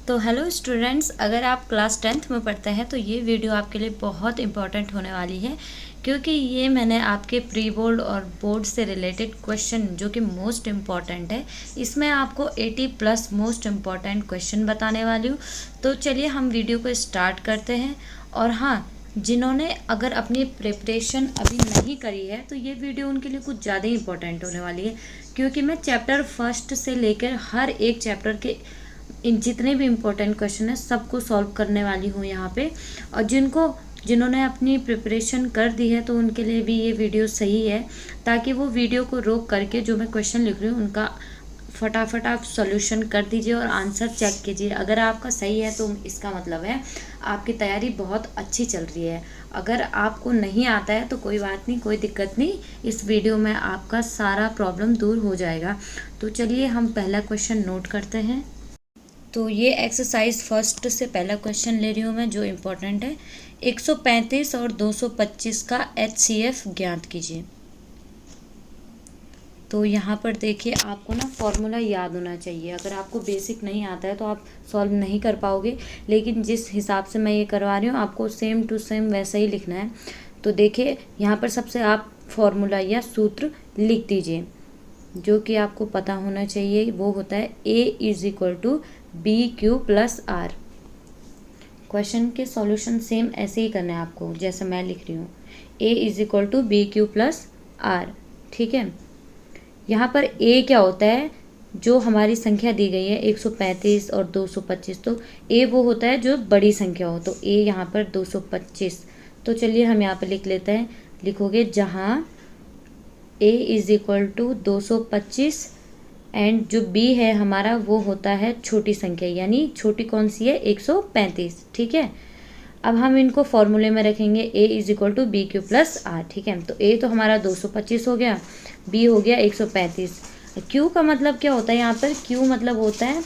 तो hello students, अगर आप क्लास 10th में पढ़ते हैं तो ये वीडियो आपके लिए बहुत इम्पॉर्टेंट होने वाली है, क्योंकि ये मैंने आपके प्री बोर्ड और बोर्ड से रिलेटेड क्वेश्चन जो कि मोस्ट इम्पॉर्टेंट है, इसमें आपको 80 प्लस मोस्ट इम्पॉर्टेंट क्वेश्चन बताने वाली हूँ। तो चलिए हम वीडियो को स्टार्ट करते हैं। और हाँ, जिन्होंने अगर अपनी प्रिपरेशन अभी नहीं करी है तो ये वीडियो उनके लिए कुछ ज़्यादा ही इम्पोर्टेंट होने वाली है, क्योंकि मैं चैप्टर फर्स्ट से लेकर हर एक चैप्टर के इन जितने भी इम्पोर्टेंट क्वेश्चन है सबको सॉल्व करने वाली हूँ यहाँ पे। और जिन्होंने अपनी प्रिपरेशन कर दी है तो उनके लिए भी ये वीडियो सही है, ताकि वो वीडियो को रोक करके जो मैं क्वेश्चन लिख रही हूँ उनका फटाफट आप सॉल्यूशन कर दीजिए और आंसर चेक कीजिए। अगर आपका सही है तो इसका मतलब है आपकी तैयारी बहुत अच्छी चल रही है। अगर आपको नहीं आता है तो कोई बात नहीं, कोई दिक्कत नहीं, इस वीडियो में आपका सारा प्रॉब्लम दूर हो जाएगा। तो चलिए हम पहला क्वेश्चन नोट करते हैं। तो ये एक्सरसाइज फर्स्ट से पहला क्वेश्चन ले रही हूँ मैं, जो इम्पोर्टेंट है। 135 और 225 का HCF ज्ञात कीजिए। तो यहाँ पर देखिए, आपको ना फॉर्मूला याद होना चाहिए। अगर आपको बेसिक नहीं आता है तो आप सॉल्व नहीं कर पाओगे, लेकिन जिस हिसाब से मैं ये करवा रही हूँ आपको सेम टू सेम वैसा ही लिखना है। तो देखिए, यहाँ पर सबसे आप फॉर्मूला या सूत्र लिख दीजिए जो कि आपको पता होना चाहिए। वो होता है A=BQ+R। क्वेश्चन के सॉल्यूशन सेम ऐसे ही करना है आपको जैसे मैं लिख रही हूँ, A=BQ+R। ठीक है, यहाँ पर A क्या होता है, जो हमारी संख्या दी गई है 135 और 225, तो A वो होता है जो बड़ी संख्या हो, तो A यहाँ पर 225। तो चलिए हम यहाँ पर लिख लेते हैं। लिखोगे जहाँ A=225 एंड जो B है हमारा वो होता है छोटी संख्या, यानी छोटी कौन सी है, 135। ठीक है, अब हम इनको फॉर्मूले में रखेंगे A=BQ+R। ठीक है, तो A तो हमारा 225 हो गया, B हो गया 135। Q का मतलब क्या होता है, यहाँ पर Q मतलब होता है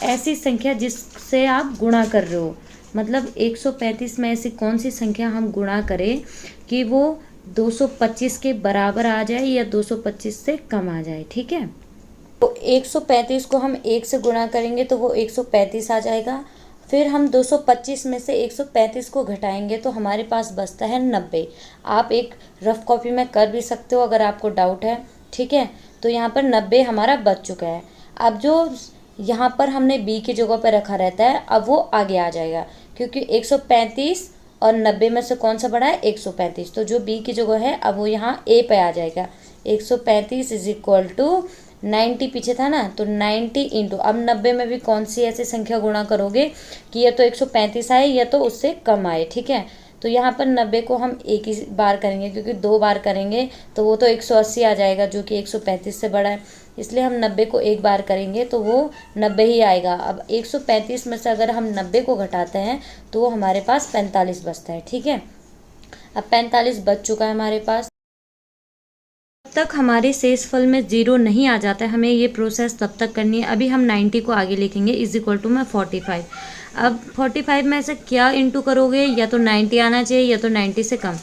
ऐसी संख्या जिससे आप गुणा कर रहे हो। मतलब 135 में ऐसी कौन सी संख्या हम गुणा करें कि वो 225 के बराबर आ जाए या 225 से कम आ जाए। ठीक है, तो 135 को हम 1 से गुणा करेंगे तो वो 135 आ जाएगा। फिर हम 225 में से 135 को घटाएंगे तो हमारे पास बचता है 90। आप एक रफ कॉपी में कर भी सकते हो अगर आपको डाउट है। ठीक है, तो यहाँ पर 90 हमारा बच चुका है। अब जो यहाँ पर हमने B की जगह पर रखा रहता है, अब वो आगे आ जाएगा, क्योंकि 135 और 90 में से कौन सा बड़ा है, 135। तो जो B की जगह है अब वो यहाँ A पे आ जाएगा। 135 = 90 पीछे था ना, तो 90 इंटू, अब 90 में भी कौन सी ऐसी संख्या गुणा करोगे कि या तो 135 आए या तो उससे कम आए। ठीक है, तो यहाँ पर 90 को हम एक ही बार करेंगे, क्योंकि 2 बार करेंगे तो वो तो 180 आ जाएगा जो कि 135 से बड़ा है। इसलिए हम 90 को एक बार करेंगे तो वो 90 ही आएगा। अब 135 में से अगर हम 90 को घटाते हैं तो वो हमारे पास 45 बचता है। ठीक है, अब 45 बच चुका है हमारे पास। तक हमारे शेषफल में 0 नहीं आ जाता है, हमें ये प्रोसेस तब तक करनी है। अभी हम 90 को आगे लिखेंगे = में 45। अब 45 में से क्या इंटू करोगे, या तो 90 आना चाहिए या तो 90 से कम।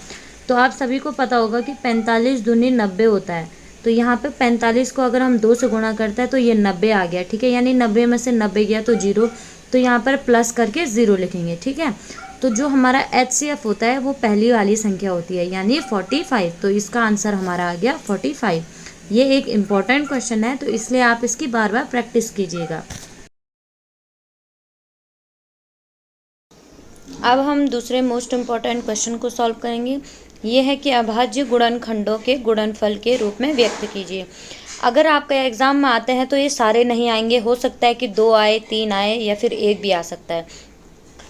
तो आप सभी को पता होगा कि 45 दूनी 90 होता है। तो यहाँ पे 45 को अगर हम 2 से गुणा करते हैं तो ये 90 आ गया। ठीक है, यानी 90 में से 90 गया तो 0, तो यहाँ पर प्लस करके 0 लिखेंगे। ठीक है, तो जो हमारा HCF होता है वो पहली वाली संख्या होती है, यानी 45। तो इसका आंसर हमारा आ गया 45। ये एक इम्पॉर्टेंट क्वेश्चन है, तो इसलिए आप इसकी बार बार प्रैक्टिस कीजिएगा। अब हम दूसरे मोस्ट इम्पॉर्टेंट क्वेश्चन को सॉल्व करेंगे। ये है कि अभाज्य गुणनखंडों के गुणनफल के रूप में व्यक्त कीजिए। अगर आपके एग्जाम में आते हैं तो ये सारे नहीं आएंगे, हो सकता है कि 2 आए, 3 आए या फिर 1 भी आ सकता है।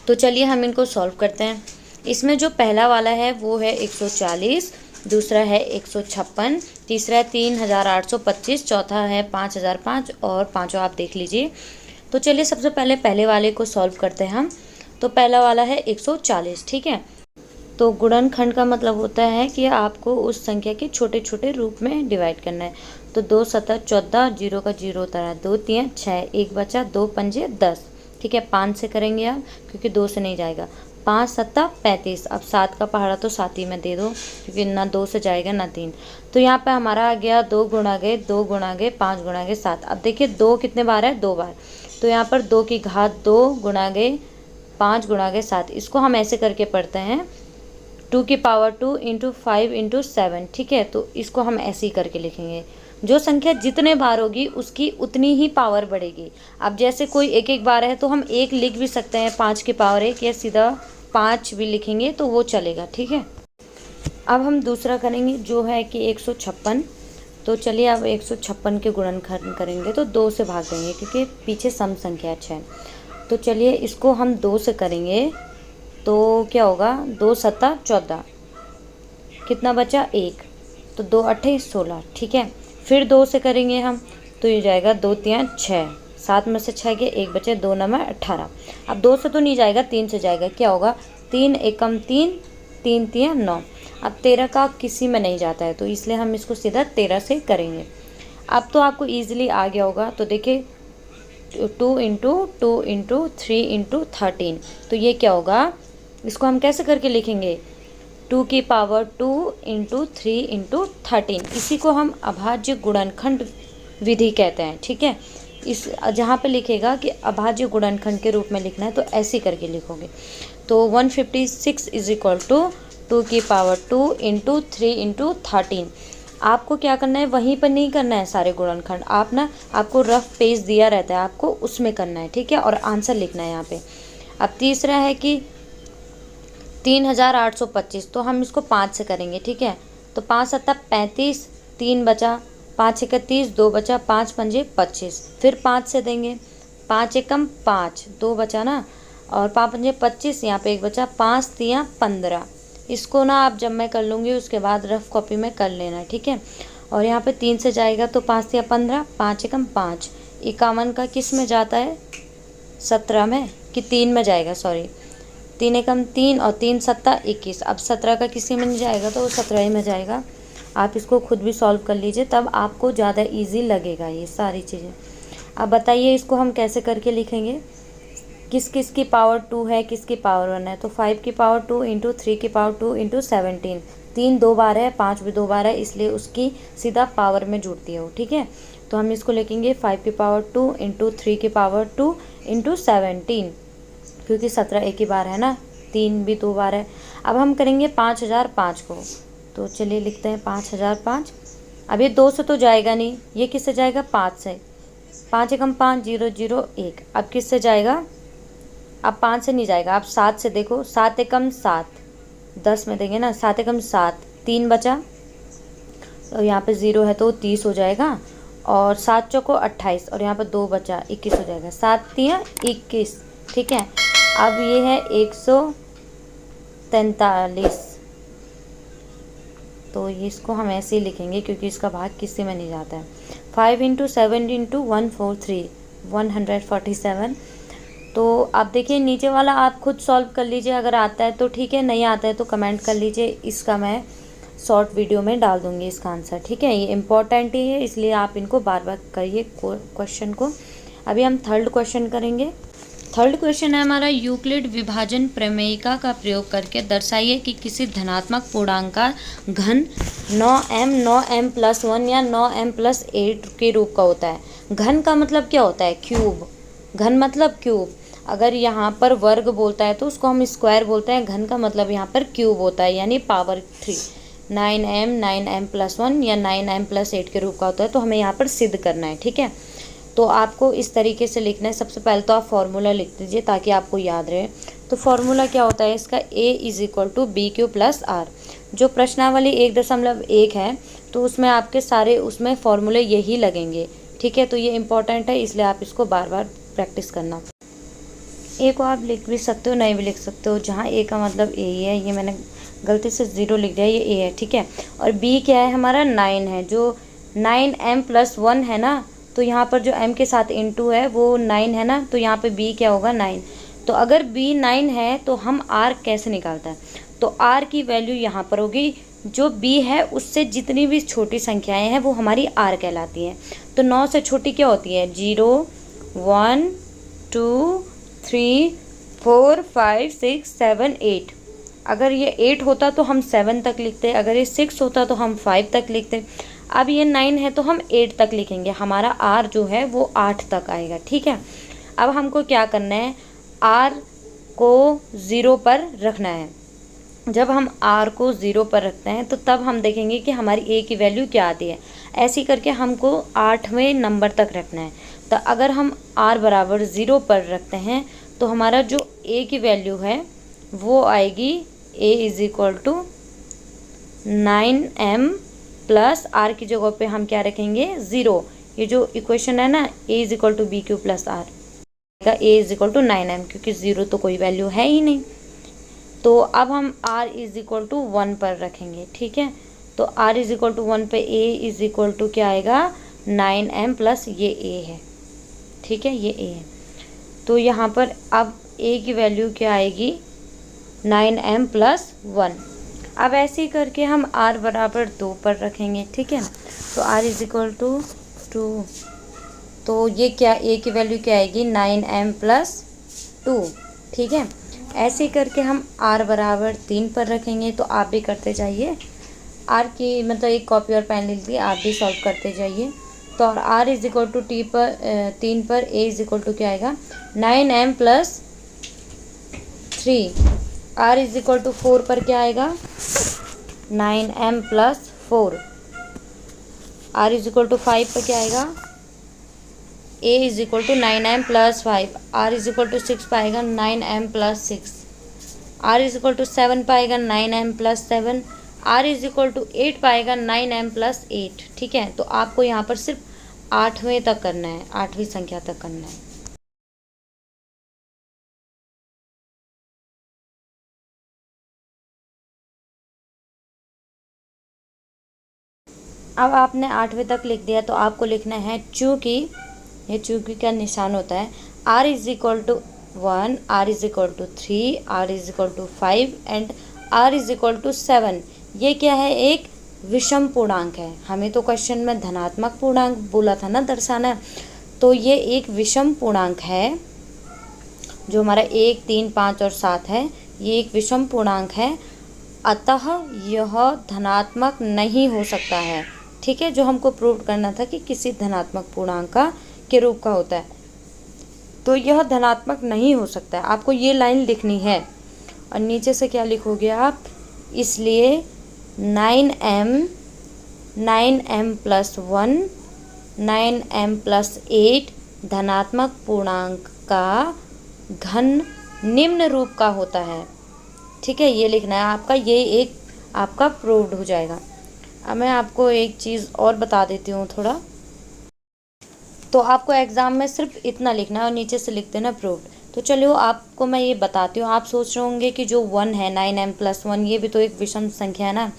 तो चलिए हम इनको सॉल्व करते हैं। इसमें जो पहला वाला है वो है 140, दूसरा है 156, तीसरा है 3825, चौथा है 5005 और पांचवा आप देख लीजिए। तो चलिए सबसे पहले पहले वाले को सॉल्व करते हैं हम। तो पहला वाला है 140। ठीक है, तो गुणनखंड का मतलब होता है कि आपको उस संख्या के छोटे छोटे रूप में डिवाइड करना है। तो 2 7 14, 0 का 0 होता है, 2 3 6, 1 बचा, 2 पंजे 10। ठीक है, 5 से करेंगे आप, क्योंकि 2 से नहीं जाएगा। 5 सत्ता 35। अब 7 का पहाड़ा तो 7 ही में दे दो, क्योंकि ना 2 से जाएगा ना 3। तो यहाँ पे हमारा आ गया 2 गुणा गए 2 गुणा गए 5 गुणा गए 7। अब देखिए 2 कितने बार है, 2 बार। तो यहाँ पर 2 की घात 2 गुणा गए 5 गुणा गए 7। इसको हम ऐसे करके पढ़ते हैं 2 की पावर 2 इंटू 5 इंटू 7। ठीक है, तो इसको हम ऐसे ही करके लिखेंगे। जो संख्या जितने बार होगी उसकी उतनी ही पावर बढ़ेगी। अब जैसे कोई एक एक बार है तो हम 1 लिख भी सकते हैं 5 की पावर 1, या सीधा 5 भी लिखेंगे तो वो चलेगा। ठीक है, अब हम दूसरा करेंगे जो है कि 156। तो चलिए अब 156 के गुणनखंड करेंगे तो 2 से भाग देंगे, क्योंकि पीछे सम संख्या है। तो चलिए इसको हम 2 से करेंगे तो क्या होगा, 2 सत्ता 14, कितना बचा 1, तो 2 अट्ठे 16। ठीक है, फिर 2 से करेंगे हम तो ये जाएगा 2 तियां 6, 7 में से 6 गए 1 बचे, 2 9 18। अब 2 से तो नहीं जाएगा, 3 से जाएगा, क्या होगा 3 एकम 3, 3 तियां 9। अब 13 का किसी में नहीं जाता है, तो इसलिए हम इसको सीधा 13 से करेंगे। अब तो आपको ईजिली आ गया होगा। तो देखिए 2 इंटू 2 इंटू 3 इंटू 13, तो ये क्या होगा, इसको हम कैसे करके लिखेंगे, 2 की पावर 2 इंटू 3 इंटू 13। इसी को हम अभाज्य गुणनखंड विधि कहते हैं। ठीक है, इस जहाँ पे लिखेगा कि अभाज्य गुणनखंड के रूप में लिखना है तो ऐसे करके लिखोगे। तो 156 इज इक्वल टू 2 की पावर 2 इंटू 3 इंटू 13। आपको क्या करना है, वहीं पर नहीं करना है सारे गुणनखंड, आप ना, आपको रफ पेज दिया रहता है, आपको उसमें करना है। ठीक है, और आंसर लिखना है यहाँ पे। अब तीसरा है कि 3825, तो हम इसको 5 से करेंगे। ठीक है, तो 5 सत्ता 35, 3 बचा, 5 एकम 30, 2 बचा, 5 पंजे 25। फिर 5 से देंगे, 5 एकम 5, 2 बचा ना, और 5 पंजे 25, यहाँ पे 1 बचा, 5 तियां 15। इसको ना आप जब मैं कर लूँगी उसके बाद रफ कॉपी में कर लेना। ठीक है, और यहाँ पे 3 से जाएगा तो 5 तियां 15, 5 एकम 5, 51 का किस में जाता है, 17 में, कि 3 में जाएगा, सॉरी, 3 एकम 3 और 3 सत्ता 21। अब 17 का किसी में नहीं जाएगा तो वो 17 ही में जाएगा। आप इसको खुद भी सॉल्व कर लीजिए, तब आपको ज़्यादा इजी लगेगा ये सारी चीज़ें। अब बताइए इसको हम कैसे करके लिखेंगे, किस किस की पावर 2 है, किसकी पावर 1 है। तो 5 की पावर 2 इंटू 3 की पावर 2 इंटू 17। 3 2 बार है, 5 भी 2 बार है, इसलिए उसकी सीधा पावर में जुड़ती है वो। ठीक है, तो हम इसको लिखेंगे 5 की पावर 2 इंटू 3 की पावर 2 इंटू 17, क्योंकि 17 एक ही बार है ना, 3 भी 2 बार है। अब हम करेंगे 5005 को, तो चलिए लिखते हैं 5005। अब ये 2 से तो जाएगा नहीं, ये किससे जाएगा, 5 से, 5 एकम 5, 0 0 1। अब किससे जाएगा, अब 5 से नहीं जाएगा, अब 7 से देखो, 7 एकम 7, 10 में देंगे ना, 7 एकम 7, 3 बचा, तो यहाँ पे 0 है तो 30 हो जाएगा, और 7 चौको 28, और यहाँ पे 2 बचा, 21 हो जाएगा, 7 तियां 21। ठीक है, अब ये है 143, तो इसको हम ऐसे ही लिखेंगे क्योंकि इसका भाग किसी में नहीं जाता है। 5 इंटू 7 इंटू 143, 147। तो आप देखिए नीचे वाला आप खुद सॉल्व कर लीजिए, अगर आता है तो ठीक है, नहीं आता है तो कमेंट कर लीजिए, इसका मैं शॉर्ट वीडियो में डाल दूँगी इसका आंसर। ठीक है, ये इम्पोर्टेंट ही है, इसलिए आप इनको बार बार करिए क्वेश्चन को। अभी हम थर्ड क्वेश्चन करेंगे। थर्ड क्वेश्चन है हमारा, यूक्लिड विभाजन प्रमेयिका का प्रयोग करके दर्शाइए कि किसी धनात्मक पूर्णांक का घन 9m 9m+1 या 9m+8 के रूप का होता है। घन का मतलब क्या होता है, क्यूब। घन मतलब क्यूब। अगर यहाँ पर वर्ग बोलता है तो उसको हम स्क्वायर बोलते हैं, घन का मतलब यहाँ पर क्यूब होता है, यानी पावर 3। 9m 9m+1 या 9m+8 के रूप का होता है, तो हमें यहाँ पर सिद्ध करना है। ठीक है, तो आपको इस तरीके से लिखना है। सबसे पहले तो आप फॉर्मूला लिख दीजिए ताकि आपको याद रहे। तो फॉर्मूला क्या होता है इसका, a = bq + r। जो प्रश्नावली 1.1 है तो उसमें आपके सारे उसमें फॉर्मूले यही लगेंगे। ठीक है, तो ये इंपॉर्टेंट है, इसलिए आप इसको बार बार प्रैक्टिस करना। ए को आप लिख भी सकते हो, नहीं भी लिख सकते हो, जहाँ ए का मतलब ए ही है, ये मैंने गलती से 0 लिख दिया, ये ए है। ठीक है, और बी क्या है हमारा, 9 है, जो 9m+1 है ना, तो यहाँ पर जो m के साथ इंटू है वो 9 है ना, तो यहाँ पे b क्या होगा, 9। तो अगर b 9 है तो हम r कैसे निकालता है, तो r की वैल्यू यहाँ पर होगी, जो b है उससे जितनी भी छोटी संख्याएं हैं वो हमारी r कहलाती हैं। तो 9 से छोटी क्या होती है, 0 1 2 3 4 5 6 7 8। अगर ये 8 होता तो हम 7 तक लिखते, अगर ये 6 होता तो हम 5 तक लिखते। अब ये 9 है तो हम 8 तक लिखेंगे, हमारा आर जो है वो 8 तक आएगा। ठीक है, अब हमको क्या करना है, आर को 0 पर रखना है। जब हम आर को 0 पर रखते हैं तो तब हम देखेंगे कि हमारी ए की वैल्यू क्या आती है। ऐसे करके हमको 8वें नंबर तक रखना है। तो अगर हम आर बराबर 0 पर रखते हैं तो हमारा जो ए की वैल्यू है वो आएगी A is equal to 9m plus R की जगह पे हम क्या रखेंगे 0। ये जो इक्वेशन है ना, A is equal to B Q plus R का A is equal to 9m, क्योंकि 0 तो कोई वैल्यू है ही नहीं। तो अब हम r इज इक्वल टू 1 पर रखेंगे। ठीक है, तो r इज इक्वल टू 1 पे a इज इक्वल टू क्या आएगा 9m प्लस ये a है। ठीक है, ये a है। तो यहाँ पर अब a की वैल्यू क्या आएगी 9m प्लस 1। अब ऐसे ही करके हम r बराबर 2 पर रखेंगे। ठीक है, तो r इज इक्वल टू 2, तो ये क्या a की वैल्यू क्या आएगी 9m प्लस 2। ठीक है, ऐसे करके हम r बराबर 3 पर रखेंगे। तो आप भी करते जाइए, r की मतलब एक कॉपी और पेन ले लीजिए, आप भी सॉल्व करते जाइए। तो और r इज इक्वल टू 3 पर a इज इक्वल टू क्या आएगा 9m plus 3। r is equal to 4 पर क्या आएगा 9m plus 4। r is equal to 5 पर क्या आएगा a is equal to 9m plus 5। r is equal to 6 पाएगा 9m plus 6। r is equal to 7 पाएगा 9m plus 7। r is equal to 8 पाएगा 9m plus 8। ठीक है, तो आपको यहाँ पर सिर्फ 8वें तक करना है, 8वीं संख्या तक करना है। अब आपने 8वें तक लिख दिया तो आपको लिखना है चूँकि, ये चूँकि का निशान होता है, r is equal to 1, r is equal to 3, r is equal to 5 and r is equal to 7। ये क्या है, एक विषम पूर्णांक है। हमें तो क्वेश्चन में धनात्मक पूर्णांक बोला था ना दर्शाना, तो ये एक विषम पूर्णांक है। जो हमारा 1, 3, 5 और 7 है, ये एक विषम पूर्णांक है, अतः यह धनात्मक नहीं हो सकता है। ठीक है, जो हमको प्रूव करना था कि किसी धनात्मक पूर्णांक का के रूप का होता है, तो यह धनात्मक नहीं हो सकता है। आपको ये लाइन लिखनी है और नीचे से क्या लिखोगे आप, इसलिए 9m प्लस 1, 9m प्लस 8 धनात्मक पूर्णांक का घन निम्न रूप का होता है। ठीक है, ये लिखना है आपका, ये एक आपका प्रूव्ड हो जाएगा। अब मैं आपको एक चीज़ और बता देती हूँ थोड़ा, तो आपको एग्ज़ाम में सिर्फ इतना लिखना है और नीचे से लिख देना प्रूव्ड। तो चलिए आपको मैं ये बताती हूँ। आप सोच रहे होंगे कि जो 1 है 9m प्लस 1, ये भी तो एक विषम संख्या है ना।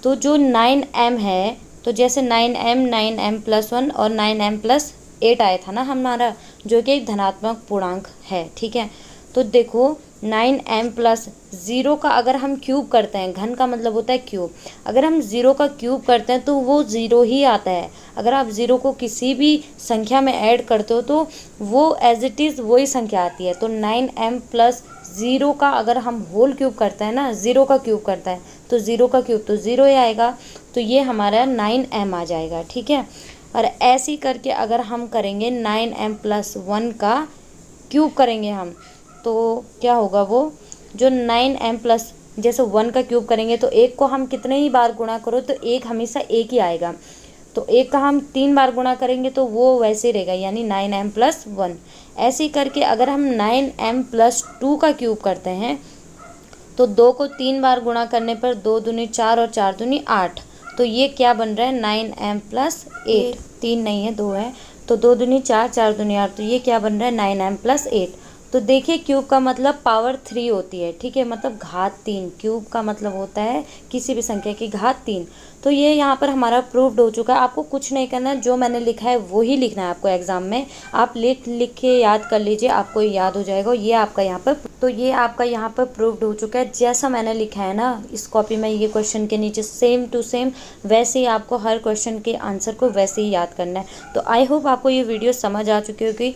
तो जो 9m है, तो जैसे 9m प्लस 1 और 9m प्लस 8 आया था ना हमारा, जो कि एक धनात्मक पूर्णांक है। ठीक है, तो देखो 9m प्लस 0 का अगर हम क्यूब करते हैं, घन का मतलब होता है क्यूब, अगर हम 0 का क्यूब करते हैं तो वो 0 ही आता है। अगर आप 0 को किसी भी संख्या में ऐड करते हो तो वो एज इट इज़ वही संख्या आती है। तो 9m प्लस 0 का अगर हम होल क्यूब करते हैं ना, 0 का क्यूब करता है तो 0 का क्यूब तो 0 ही आएगा, तो ये हमारा 9m आ जाएगा। ठीक है, और ऐसे ही करके अगर हम करेंगे 9m प्लस 1 का क्यूब करेंगे हम, तो क्या होगा, वो जो 9m प्लस जैसे 1 का क्यूब करेंगे तो 1 को हम कितने ही बार गुणा करो तो 1 हमेशा 1 ही आएगा। तो 1 का हम 3 बार गुणा करेंगे तो वो वैसे रहेगा, यानी 9m प्लस 1। ऐसे ही करके अगर हम 9m प्लस 2 का क्यूब करते हैं तो 2 को 3 बार गुणा करने पर 2 दूनी 4 और 4 दूनी 8, तो ये क्या बन रहा है 9m प्लस 8। 3 नहीं है, 2 है, तो 2 दूनी 4, 4 दूनी 8, तो ये क्या बन रहा है 9m प्लस 8। तो देखिए क्यूब का मतलब पावर 3 होती है। ठीक है, मतलब घात 3, क्यूब का मतलब होता है किसी भी संख्या की घात 3। तो ये यहाँ पर हमारा प्रूव्ड हो चुका है। आपको कुछ नहीं करना है, जो मैंने लिखा है वो ही लिखना है आपको एग्जाम में। आप लिख के याद कर लीजिए, आपको याद हो जाएगा। ये आपका यहाँ पर, तो ये आपका यहाँ पर प्रूव्ड हो चुका है। जैसा मैंने लिखा है ना इस कॉपी में, ये क्वेश्चन के नीचे सेम टू सेम वैसे ही आपको हर क्वेश्चन के आंसर को वैसे ही याद करना है। तो आई होप आपको ये वीडियो समझ आ चुकी होगी।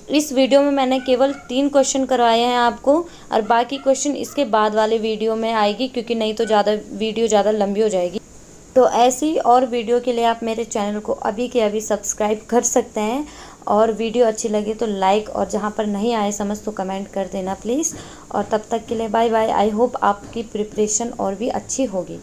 इस वीडियो में मैंने केवल 3 क्वेश्चन करवाए हैं आपको, और बाकी क्वेश्चन इसके बाद वाले वीडियो में आएगी, क्योंकि नहीं तो वीडियो ज़्यादा लंबी हो जाएगी। तो ऐसी और वीडियो के लिए आप मेरे चैनल को अभी के अभी सब्सक्राइब कर सकते हैं, और वीडियो अच्छी लगी तो लाइक, और जहाँ पर नहीं आए समझ तो कमेंट कर देना प्लीज़। और तब तक के लिए बाय बाय। आई होप आपकी प्रिपरेशन और भी अच्छी होगी।